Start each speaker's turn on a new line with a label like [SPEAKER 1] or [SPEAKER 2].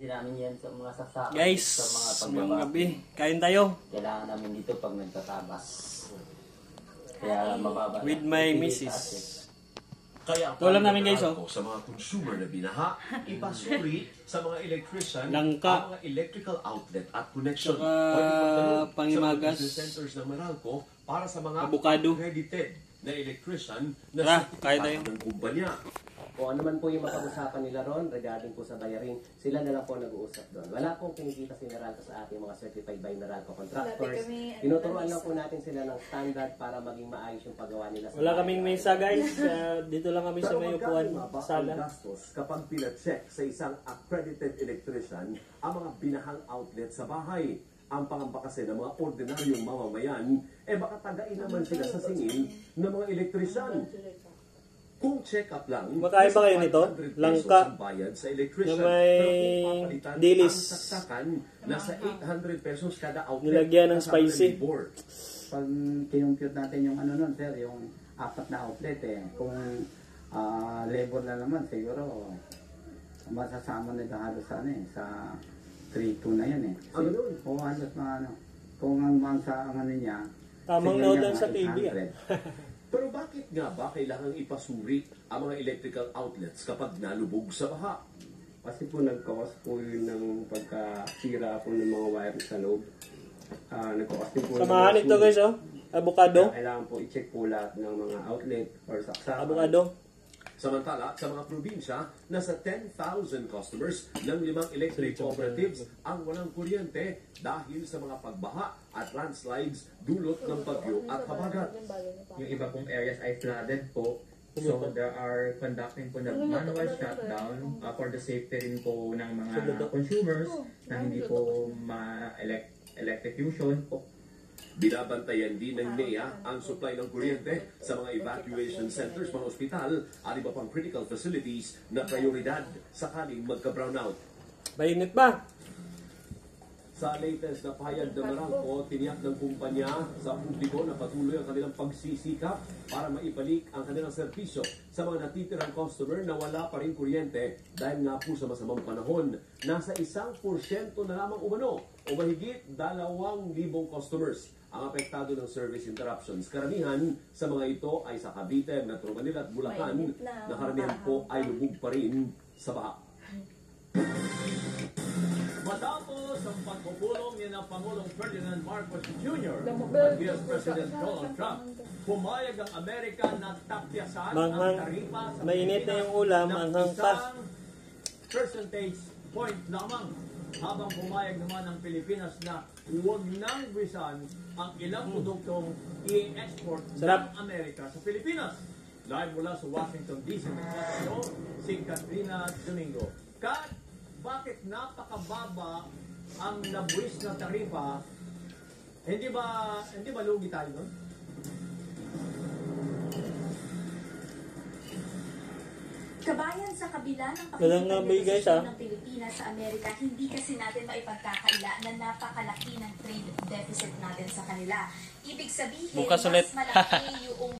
[SPEAKER 1] namin yan sa mga saksakan.
[SPEAKER 2] Guys,
[SPEAKER 1] sa mga
[SPEAKER 2] ngayong gabi, kain tayo.
[SPEAKER 1] Kailangan namin dito pag nagtatabas. Kaya mababa.
[SPEAKER 2] With my missus.
[SPEAKER 3] Kaya
[SPEAKER 2] Tulang namin guys, oh.
[SPEAKER 3] sa mga consumer na binaha, ipasuri sa mga electrician
[SPEAKER 2] Langka.
[SPEAKER 3] ang mga electrical outlet at connection.
[SPEAKER 2] Saka
[SPEAKER 3] Pwede magtanong
[SPEAKER 2] Pangimagas.
[SPEAKER 3] sa mga business centers ng Meralco para sa mga
[SPEAKER 2] Avocado.
[SPEAKER 3] accredited na electrician na
[SPEAKER 2] Tara,
[SPEAKER 3] sertifikado
[SPEAKER 2] kain tayo.
[SPEAKER 3] ng kumpanya.
[SPEAKER 4] Kung ano man po yung mapag-usapan nila ron regarding po sa bayarin, sila na lang po nag-uusap doon. Wala pong kinikita si Meralco sa ating mga certified by Meralco contractors. Tinuturuan lang po natin sila ng standard para maging maayos yung paggawa nila.
[SPEAKER 2] Wala kaming mesa guys. Dito lang kami sa may upuan. Sala.
[SPEAKER 3] Gastos kapag pina-check sa isang accredited electrician ang mga binahang outlet sa bahay. Ang pangamba kasi ng mga ordinaryong mamamayan, baka tagain naman sila sa singil ng mga electrician. Kung check-up lang,
[SPEAKER 2] Makain ba kayo nito? Langka.
[SPEAKER 3] Bayad sa electrician.
[SPEAKER 2] Na may
[SPEAKER 3] Pero kung papalitan
[SPEAKER 2] dilis.
[SPEAKER 3] ang saksakan, nasa 800 pesos kada outlet.
[SPEAKER 2] Nilagyan ng
[SPEAKER 3] kasama
[SPEAKER 2] spicy.
[SPEAKER 3] labor.
[SPEAKER 5] Pag kinumpute natin yung ano nun, sir, yung apat na outlet kung labor na naman, siguro masasama na halos sa sa 3-2 na yan
[SPEAKER 3] Ano yun?
[SPEAKER 5] O halos mga ano, kung ang sa ang ano niya,
[SPEAKER 2] Tamang
[SPEAKER 5] signal
[SPEAKER 2] nood lang
[SPEAKER 5] niya
[SPEAKER 2] sa
[SPEAKER 5] mga
[SPEAKER 2] TV.
[SPEAKER 5] 800.
[SPEAKER 3] Pero bakit nga ba kailangang ipasuri ang mga electrical outlets kapag nalubog sa baha?
[SPEAKER 6] Kasi po nagkakos po yun ng pagkasira po ng mga wire sa loob. Nagkakos din po
[SPEAKER 2] Samahan ito guys oh. Avocado.
[SPEAKER 6] Kailangan po i-check po lahat ng mga outlet or saksakan.
[SPEAKER 2] Avocado.
[SPEAKER 3] Samantala, sa mga probinsya, nasa 10,000 customers ng 5 electric cooperatives ang walang kuryente dahil sa mga pagbaha at landslides dulot ng bagyo at habagat.
[SPEAKER 7] Yung iba pong areas ay flooded po. So there are conducting po na manual shutdown for the safety rin po ng mga consumers na hindi po ma-electrocution po.
[SPEAKER 3] Binabantayan din ng NEA ang supply ng kuryente sa mga evacuation centers, mga ospital at iba pang critical facilities na prioridad sakaling magka-brownout.
[SPEAKER 2] Mainit ba?
[SPEAKER 3] Sa latest na pahayag ng Meralco, tiniyak ng kumpanya sa publiko na patuloy ang kanilang pagsisikap para maibalik ang kanilang serbisyo sa mga natitirang customer na wala pa rin kuryente dahil nga po sa masamang panahon. Nasa 1% na lamang umano o mahigit 2,000 customers ang apektado ng service interruptions. Karamihan sa mga ito ay sa Cavite, Metro Manila at Bulacan na karamihan po ay lubog pa rin sa baha. Matapos ang pagpupulong ni na Pangulong Ferdinand Marcos Jr. at Vice President Donald Trump, pumayag ang Amerika na tapyasan ang taripa sa
[SPEAKER 2] Mainit na yung ulam,
[SPEAKER 3] ng
[SPEAKER 2] manghang pa.
[SPEAKER 3] isang percentage point lamang, habang pumayag naman ang Pilipinas na huwag nang bisan ang ilang produktong i-export ng Amerika sa Pilipinas. Live mula sa Washington DC, si Katrina Domingo. Kat, bakit napakababa ang nabuwis na taripa? Hindi ba lugi tayo nun?
[SPEAKER 8] Kabayan, sa kabila ng
[SPEAKER 2] pakikipagnegosyasyon
[SPEAKER 8] ng Pilipinas sa Amerika, hindi kasi natin maipagkakaila na napakalaki ng trade deficit natin sa kanila. Ibig sabihin,
[SPEAKER 2] Bukas ulit.
[SPEAKER 8] mas malaki yung